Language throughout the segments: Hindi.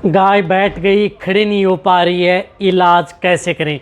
गाय बैठ गई, खड़ी नहीं हो पा रही है, इलाज कैसे करें।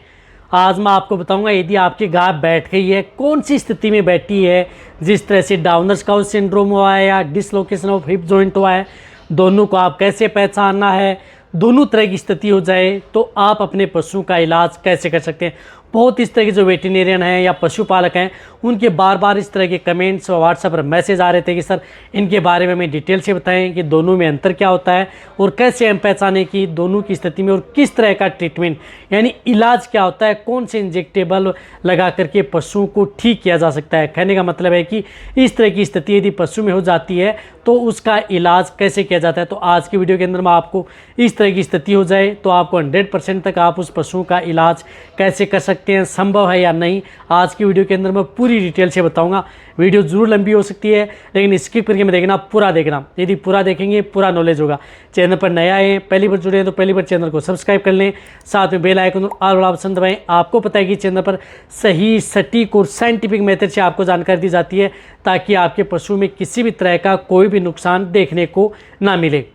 आज मैं आपको बताऊंगा यदि आपकी गाय बैठ गई है, कौन सी स्थिति में बैठी है। जिस तरह से डाउनर स्काउट सिंड्रोम हुआ है या डिसलोकेशन ऑफ हिप जॉइंट हुआ है, दोनों को आप कैसे पहचानना है। दोनों तरह की स्थिति हो जाए तो आप अपने पशु का इलाज कैसे कर सकते हैं। बहुत इस तरह के जो वेटरनेरियन हैं या पशुपालक हैं, उनके बार बार इस तरह के कमेंट्स और व्हाट्सएप पर मैसेज आ रहे थे कि सर इनके बारे में हमें डिटेल से बताएं कि दोनों में अंतर क्या होता है और कैसे हम पहचानें कि दोनों की स्थिति में और किस तरह का ट्रीटमेंट यानी इलाज क्या होता है, कौन से इंजेक्टेबल लगा करके पशुओं को ठीक किया जा सकता है। कहने का मतलब है कि इस तरह की स्थिति यदि पशु में हो जाती है तो उसका इलाज कैसे किया जाता है। तो आज की वीडियो के अंदर मैं आपको इस तरह की स्थिति हो जाए तो आपको 100% तक आप उस पशु का इलाज कैसे कर सकते हैं, संभव है या नहीं, आज की वीडियो के अंदर मैं पूरी डिटेल से बताऊंगा। वीडियो जरूर लंबी हो सकती है लेकिन स्किप करके मैं देखना, पूरा देखना। यदि पूरा देखेंगे पूरा नॉलेज होगा। चैनल पर नया है, पहली बार जुड़े हैं तो पहली बार चैनल को सब्सक्राइब कर लें, साथ में बेल आइकन और ऑल वाला ऑप्शन दबाएं। आपको पता है कि चैनल पर सही, सटीक और साइंटिफिक मेथड से आपको जानकारी दी जाती है ताकि आपके पशु में किसी भी तरह का कोई भी नुकसान देखने को ना मिले।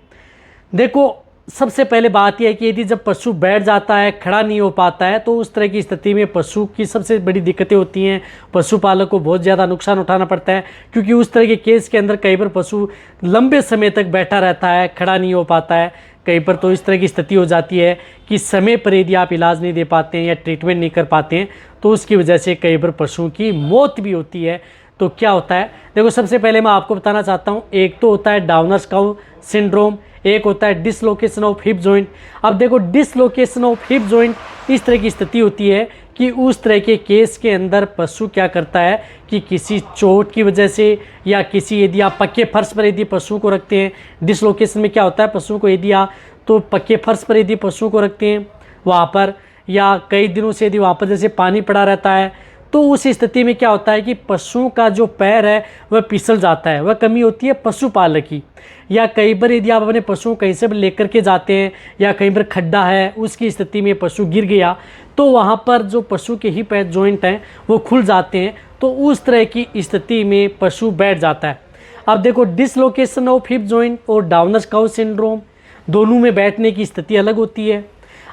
देखो, सबसे पहले बात यह है कि यदि जब पशु बैठ जाता है, खड़ा नहीं हो पाता है, तो उस तरह की स्थिति में पशु की सबसे बड़ी दिक्कतें होती हैं। पशुपालक को बहुत ज़्यादा नुकसान उठाना पड़ता है क्योंकि उस तरह के केस के अंदर कई बार पशु लंबे समय तक बैठा रहता है, खड़ा नहीं हो पाता है। कई बार तो इस तरह की स्थिति हो जाती है कि समय पर यदि आप इलाज नहीं दे पाते हैं या ट्रीटमेंट नहीं कर पाते हैं तो उसकी वजह से कई बार पशुओं की मौत भी होती है। तो क्या होता है, देखो सबसे पहले मैं आपको बताना चाहता हूँ, एक तो होता है डाउनर स्काउट सिंड्रोम, एक होता है डिसलोकेशन ऑफ हिप जॉइंट। अब देखो, डिसलोकेशन ऑफ हिप जॉइंट इस तरह की स्थिति होती है कि उस तरह के केस के अंदर पशु क्या करता है कि किसी चोट की वजह से या किसी, यदि आप पक्के फर्श पर यदि पशु को रखते हैं, डिसलोकेशन में क्या होता है, पशु को यदि आप तो पक्के फर्श पर यदि पशु को रखते हैं वहाँ पर, या कई दिनों से यदि वहाँ पर जैसे पानी पड़ा रहता है, तो उस स्थिति में क्या होता है कि पशु का जो पैर है वह फिसल जाता है। वह कमी होती है पशुपालक की। या कई बार यदि आप अपने पशु कहीं से भी लेकर के जाते हैं या कहीं पर खड्डा है, उसकी स्थिति में पशु गिर गया तो वहाँ पर जो पशु के हिप जॉइंट हैं वो खुल जाते हैं, तो उस तरह की स्थिति में पशु बैठ जाता है। अब देखो, डिसलोकेशन ऑफ हिप जॉइंट और डाउनर स्काउट सिंड्रोम दोनों में बैठने की स्थिति अलग होती है।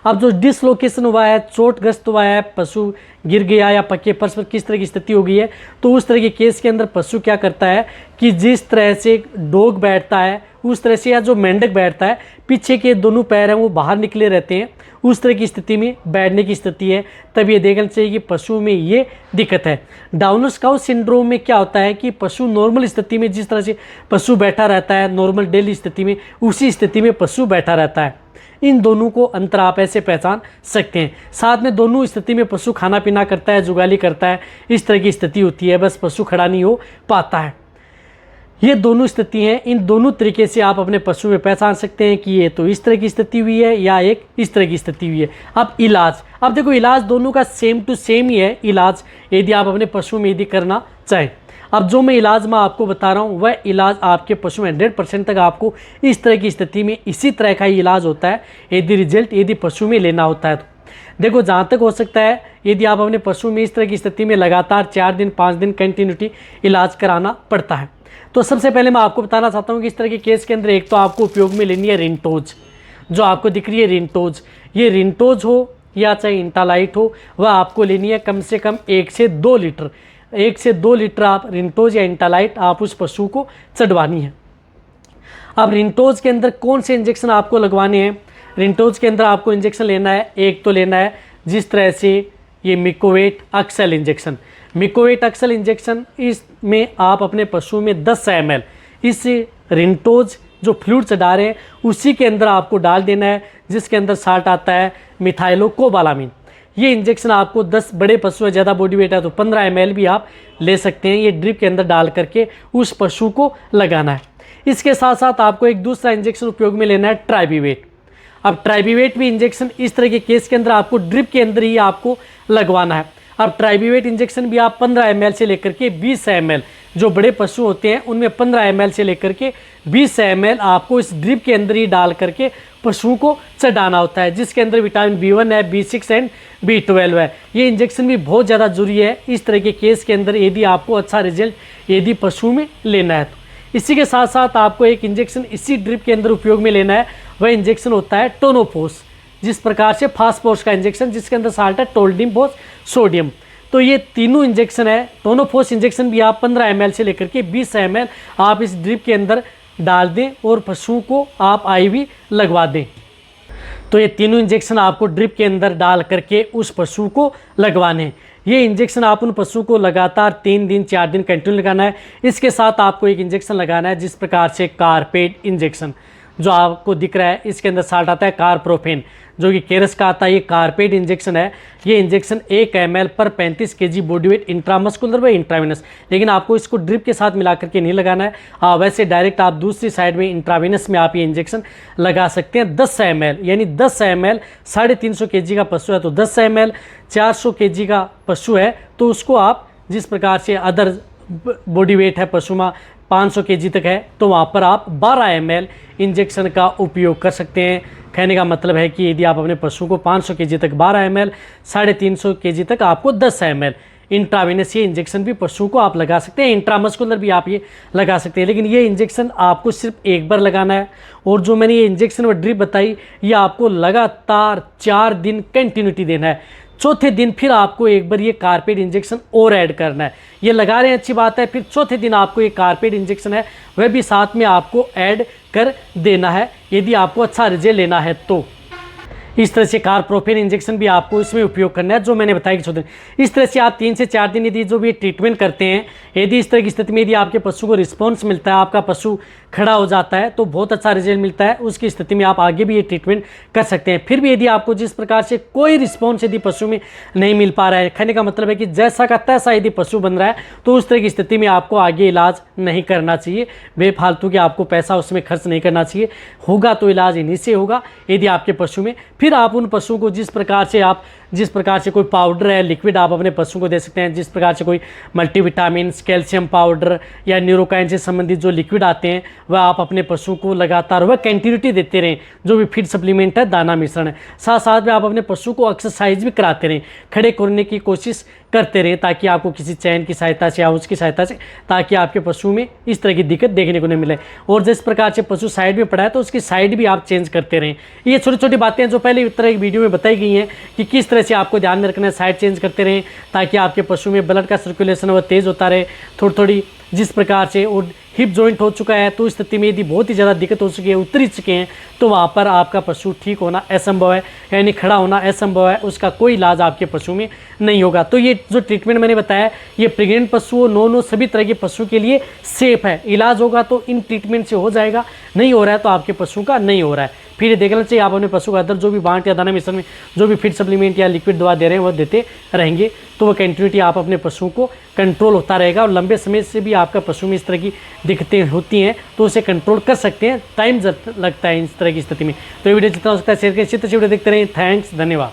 अब जो डिसलोकेशन हुआ है, चोटग्रस्त हुआ है, पशु गिर गया या पक्के फर्श पर किस तरह की स्थिति हो गई है, तो उस तरह के केस के अंदर पशु क्या करता है कि जिस तरह से डॉग बैठता है उस तरह से, या जो मेंढक बैठता है पीछे के दोनों पैर हैं वो बाहर निकले रहते हैं, उस तरह की स्थिति में बैठने की स्थिति है। तब ये देखना चाहिए कि पशु में ये दिक्कत है। डाउनर स्काउट सिंड्रोम में क्या होता है कि पशु नॉर्मल स्थिति में जिस तरह से पशु बैठा रहता है नॉर्मल डेली स्थिति में, उसी स्थिति में पशु बैठा रहता है। इन दोनों को अंतर आप ऐसे पहचान सकते हैं। साथ में दोनों स्थिति में पशु खाना पीना करता है, जुगाली करता है, इस तरह की स्थिति होती है, बस पशु खड़ा नहीं हो पाता है। ये दोनों स्थिति हैं। इन दोनों तरीके से आप अपने पशु में पहचान सकते हैं कि ये तो इस तरह की स्थिति हुई है या एक इस तरह की स्थिति हुई है। अब इलाज, अब देखो इलाज दोनों का सेम टू सेम ही है इलाज, यदि आप अपने पशु में यदि करना चाहें। अब जो मैं इलाज मैं आपको बता रहा हूँ वह इलाज आपके पशु में 100% तक आपको इस तरह की स्थिति में इसी तरह का ही इलाज होता है यदि रिजल्ट यदि पशु में लेना होता है तो। देखो, जहाँ तक हो सकता है यदि आप अपने पशु में इस तरह की स्थिति में लगातार 4 दिन 5 दिन कंटिन्यूटी इलाज कराना पड़ता है। तो सबसे पहले मैं आपको बताना चाहता हूँ कि इस तरह के केस के अंदर एक तो आपको उपयोग में लेनी है रिंटोज, जो आपको दिख रही है रिंटोज। ये रिंटोज हो या चाहे इंटालाइट हो, वह आपको लेनी है कम से कम 1 से 2 लीटर। 1 से 2 लीटर आप रिंटोज या इंटालाइट आप उस पशु को चढ़वानी है। अब रिंटोज के अंदर कौन से इंजेक्शन आपको लगवाने हैं। रिंटोज के अंदर आपको इंजेक्शन लेना है, एक तो लेना है जिस तरह से ये मिकोवेट अक्सल इंजेक्शन। मिकोवेट अक्सल इंजेक्शन, इसमें आप अपने पशु में 10 ml इस रिंटोज जो फ्लूइड चढ़ा रहे हैं उसी के अंदर आपको डाल देना है, जिसके अंदर साल्ट आता है मिथाइलोकोबालामिन। ये इंजेक्शन आपको 10 बड़े पशु है, ज़्यादा बॉडी वेट है तो 15 ml भी आप ले सकते हैं। ये ड्रिप के अंदर डाल करके उस पशु को लगाना है। इसके साथ साथ आपको एक दूसरा इंजेक्शन उपयोग में लेना है, ट्राइबीवेट। अब ट्राइबीवेट भी इंजेक्शन इस तरह के केस के अंदर आपको ड्रिप के अंदर ही आपको लगवाना है। अब ट्राइबीवेट इंजेक्शन भी आप 15 ml से लेकर के 20 ml, जो बड़े पशु होते हैं उनमें 15 ml से लेकर के 20 ml आपको इस ड्रिप के अंदर ही डाल करके पशु को चढ़ाना होता है, जिसके अंदर विटामिन B1 है, B6 एंड B12 है। ये इंजेक्शन भी बहुत ज़्यादा जरूरी है इस तरह के केस के अंदर यदि आपको अच्छा रिजल्ट यदि पशु में लेना है तो। इसी के साथ साथ आपको एक इंजेक्शन इसी ड्रिप के अंदर उपयोग में लेना है, वह इंजेक्शन होता है टोनोफोस, जिस प्रकार से फास्फोरस का इंजेक्शन जिसके अंदर साल्ट है टोल्डिम्फोस सोडियम। तो ये तीनों इंजेक्शन है। टोनोफोस इंजेक्शन भी आप 15 ml से लेकर के 20 ml आप इस ड्रिप के अंदर डाल दें और पशुओं को आप IV लगवा दें। तो ये तीनों इंजेक्शन आपको ड्रिप के अंदर डाल करके उस पशु को लगवाने हैं। ये इंजेक्शन आप उन पशु को लगातार 3 दिन 4 दिन कंटिन्यू लगाना है। इसके साथ आपको एक इंजेक्शन लगाना है जिस प्रकार से कार्पेट इंजेक्शन जो आपको दिख रहा है, इसके अंदर साल्ट आता है कार्प्रोफेन, जो कि केरस का आता है। ये कार्पेट इंजेक्शन है। ये इंजेक्शन 1 ml पर 35 kg बॉडी वेट इंट्रामस्कुलर व इंट्रावेनस, लेकिन आपको इसको ड्रिप के साथ मिला करके नहीं लगाना है। वैसे डायरेक्ट आप दूसरी साइड में इंट्रावेनस में आप ये इंजेक्शन लगा सकते हैं। 10 ml यानी 10 ml 350 kg का पशु है तो 10 ml, 400 kg का पशु है तो उसको आप जिस प्रकार से अदर बॉडी वेट है पशु में 500 kg तक है तो वहाँ पर आप 12 ml इंजेक्शन का उपयोग कर सकते हैं। कहने का मतलब है कि यदि आप अपने पशु को 500 kg तक 12 ml, 350 kg तक आपको 10 ml इंट्रावेनस ये इंजेक्शन भी पशु को आप लगा सकते हैं। इंट्रामस्कुलर भी आप ये लगा सकते हैं, लेकिन ये इंजेक्शन आपको सिर्फ एक बार लगाना है। और जो मैंने ये इंजेक्शन और ड्रिप बताई ये आपको लगातार 4 दिन कंटिन्यूटी देना है। चौथे दिन फिर आपको एक बार ये कार्पेट इंजेक्शन और ऐड करना है। ये लगा रहे हैं अच्छी बात है, फिर चौथे दिन आपको ये कार्पेट इंजेक्शन है वह भी साथ में आपको ऐड कर देना है यदि आपको अच्छा रिजल्ट लेना है तो। इस तरह से कार्प्रोफेन इंजेक्शन भी आपको इसमें उपयोग करना है जो मैंने बताया कि 14 दिन। इस तरह से आप 3 से 4 दिन यदि जो भी ट्रीटमेंट करते हैं, यदि इस तरह की स्थिति में यदि आपके पशु को रिस्पॉन्स मिलता है, आपका पशु खड़ा हो जाता है तो बहुत अच्छा रिजल्ट मिलता है, उसकी स्थिति में आप आगे भी ये ट्रीटमेंट कर सकते हैं। फिर भी यदि आपको जिस प्रकार से कोई रिस्पॉन्स यदि पशु में नहीं मिल पा रहा है, कहने का मतलब है कि जैसा का तैसा यदि पशु बन रहा है तो उस तरह की स्थिति में आपको आगे इलाज नहीं करना चाहिए। बेफालतू के आपको पैसा उसमें खर्च नहीं करना चाहिए। होगा तो इलाज इन्हीं से होगा यदि आपके पशु में। फिर आप उन पशुओं को जिस प्रकार से कोई पाउडर है लिक्विड आप अपने पशु को दे सकते हैं, जिस प्रकार से कोई मल्टीविटामिन, कैल्शियम पाउडर या न्यूरोकाइन से संबंधित जो लिक्विड आते हैं वह आप अपने पशु को लगातार वह कंटिन्यूटी देते रहें। जो भी फीड सप्लीमेंट है, दाना मिश्रण है, साथ साथ में आप अपने पशु को एक्सरसाइज भी कराते रहें, खड़े करने की कोशिश करते रहें ताकि आपको किसी चैन की सहायता से या उसकी सहायता से, ताकि आपके पशु में इस तरह की दिक्कत देखने को नहीं मिले। और जिस प्रकार से पशु साइड में पड़ा है तो उसकी साइड भी आप चेंज करते रहें। ये छोटी छोटी बातें हैं जो पहले इस तरह की वीडियो में बताई गई हैं कि किस तरह से आपको ध्यान में रखना है। साइड चेंज करते रहें ताकि आपके पशु में ब्लड का सर्कुलेशन वह तेज़ होता रहे थोड़ी थोड़ी। जिस प्रकार से और हिप जॉइंट हो चुका है तो इस स्थिति में यदि बहुत ही ज़्यादा दिक्कत हो चुकी है, उतर चुके हैं, तो वहाँ पर आपका पशु ठीक होना असंभव है, यानी खड़ा होना असंभव है, उसका कोई इलाज आपके पशु में नहीं होगा। तो ये जो ट्रीटमेंट मैंने बताया ये प्रेग्नेंट पशुओं, नो सभी तरह के पशु के लिए सेफ है। इलाज होगा तो इन ट्रीटमेंट से हो जाएगा, नहीं हो रहा है तो आपके पशु का नहीं हो रहा है। फिर ये देखना चाहिए आप अपने पशु को अदर जो भी बांट या दाना मिश्रण में जो भी फीड सप्लीमेंट या लिक्विड दवा दे रहे हैं वह देते रहेंगे तो वह कंटिन्यूटी आप अपने पशुओं को कंट्रोल होता रहेगा। और लंबे समय से भी आपका पशु में इस तरह की दिक्कतें होती हैं तो उसे कंट्रोल कर सकते हैं। टाइम लगता है इस तरह की स्थिति में। तो ये वीडियो जितना हो सकता है शेयर करें, इसी तरह से वीडियो देखते रहें। थैंक्स, धन्यवाद।